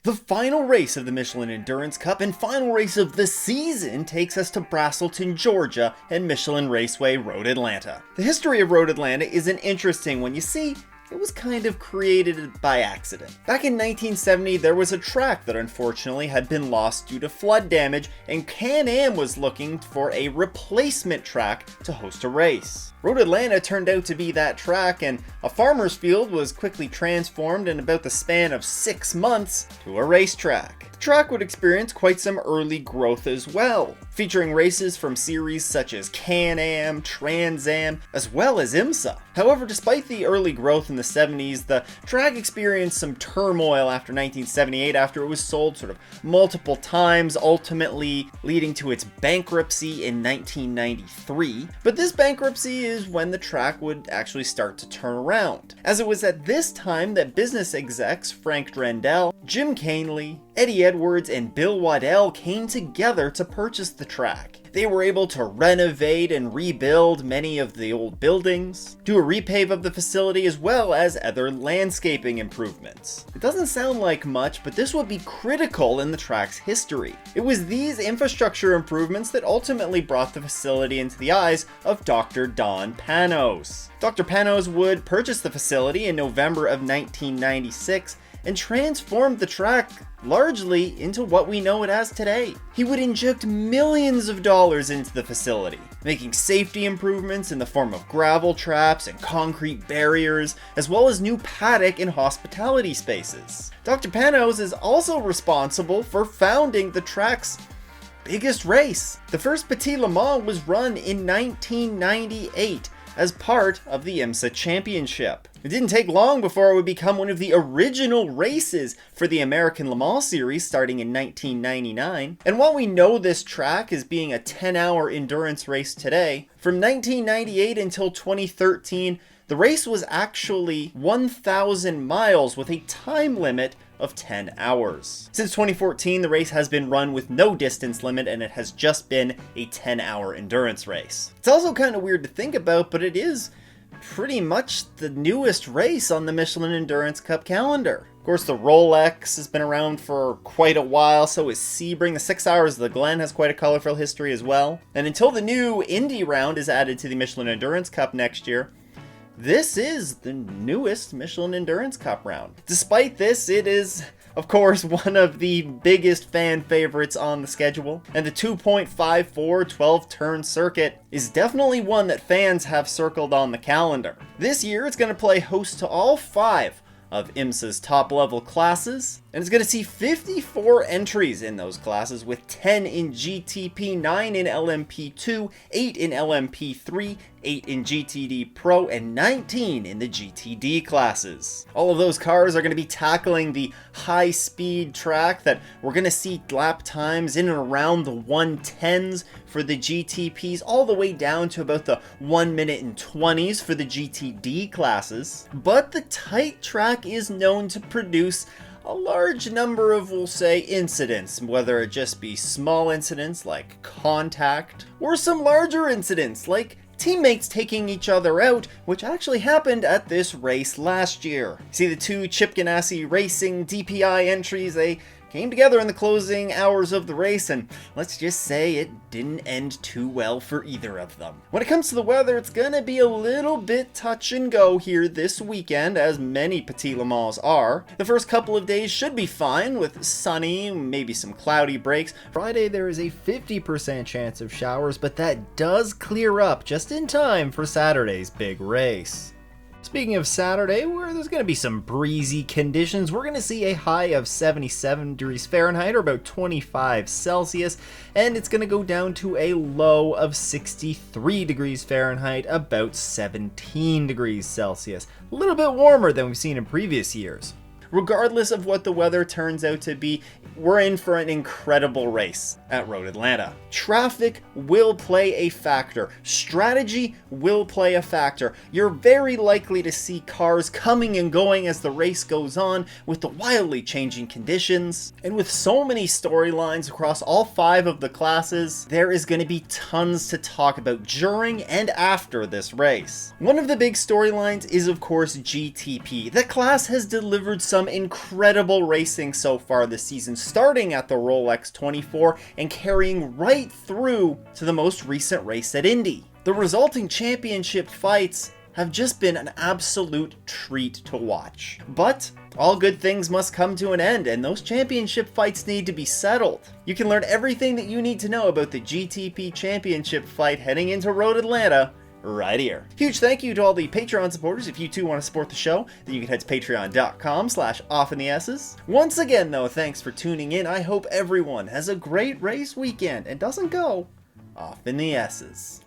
The final race of the Michelin Endurance Cup and final race of the season takes us to Braselton, Georgia and Michelin Raceway Road Atlanta. The history of Road Atlanta is an interesting one. You see, it was kind of created by accident. Back in 1970, there was a track that unfortunately had been lost due to flood damage, and Can-Am was looking for a replacement track to host a race. Road Atlanta turned out to be that track, and a farmer's field was quickly transformed in about the span of 6 months to a racetrack. The track would experience quite some early growth as well, featuring races from series such as Can-Am, Trans Am, as well as IMSA. However, despite the early growth in the 70s, the track experienced some turmoil after 1978 after it was sold sort of multiple times, ultimately leading to its bankruptcy in 1993. But this bankruptcy is when the track would actually start to turn around, as it was at this time that business execs Frank Drendel, Jim Canley, Eddie Edwards, and Bill Waddell came together to purchase the track. They were able to renovate and rebuild many of the old buildings, do a repave of the facility, as well as other landscaping improvements. It doesn't sound like much, but this would be critical in the track's history. It was these infrastructure improvements that ultimately brought the facility into the eyes of Dr. Don Panoz. Dr. Panoz would purchase the facility in November of 1996 and transformed the track largely into what we know it as today. He would inject millions of dollars into the facility, making safety improvements in the form of gravel traps and concrete barriers, as well as new paddock and hospitality spaces. Dr. Panoz is also responsible for founding the track's biggest race. The first Petit Le Mans was run in 1998 as part of the IMSA Championship. It didn't take long before it would become one of the original races for the American Le Mans series starting in 1999. And while we know this track as being a 10-hour endurance race today, from 1998 until 2013, the race was actually 1,000 miles with a time limit of 10 hours. Since 2014, the race has been run with no distance limit, and it has just been a 10-hour endurance race. It's also kind of weird to think about, but it is pretty much the newest race on the Michelin Endurance Cup calendar. Of course, the Rolex has been around for quite a while, so is Sebring. The 6 Hours of the Glen has quite a colorful history as well. And until the new Indy round is added to the Michelin Endurance Cup next year, this is the newest Michelin Endurance Cup round. Despite this, it is, of course, one of the biggest fan favorites on the schedule, and the 2.54 12-turn circuit is definitely one that fans have circled on the calendar. This year, it's going to play host to all 5 of IMSA's top-level classes, and it's going to see 54 entries in those classes, with 10 in GTP, 9 in LMP2, 8 in LMP3, 8 in GTD Pro, and 19 in the GTD classes. All of those cars are going to be tackling the high-speed track that we're going to see lap times in and around the 110s for the GTPs, all the way down to about the 1 minute and 20s for the GTD classes. But the tight track is known to produce a large number of, we'll say, incidents, whether it just be small incidents like contact, or some larger incidents like teammates taking each other out, which actually happened at this race last year. See, the two Chip Ganassi Racing DPI entries, they came together in the closing hours of the race, and let's just say it didn't end too well for either of them. When it comes to the weather, it's gonna be a little bit touch and go here this weekend, as many Petit Le Mans are. The first couple of days should be fine, with sunny, maybe some cloudy breaks. Friday, there is a 50% chance of showers, but that does clear up just in time for Saturday's big race. Speaking of Saturday, where there's going to be some breezy conditions, we're going to see a high of 77 degrees Fahrenheit, or about 25 Celsius, and it's going to go down to a low of 63 degrees Fahrenheit, about 17 degrees Celsius. A little bit warmer than we've seen in previous years. Regardless of what the weather turns out to be, we're in for an incredible race at Road Atlanta. Traffic will play a factor. Strategy will play a factor. You're very likely to see cars coming and going as the race goes on, with the wildly changing conditions. And with so many storylines across all 5 of the classes, there is going to be tons to talk about during and after this race. One of the big storylines is, of course, GTP. The class has delivered some some incredible racing so far this season, starting at the Rolex 24 and carrying right through to the most recent race at Indy. The resulting championship fights have just been an absolute treat to watch. But all good things must come to an end, and those championship fights need to be settled. You can learn everything that you need to know about the GTP Championship fight heading into Road Atlanta right here. Huge thank you to all the Patreon supporters. If you too want to support the show, then you can head to patreon.com/offintheesses. Once again though, thanks for tuning in. I hope everyone has a great race weekend and doesn't go off in the S's.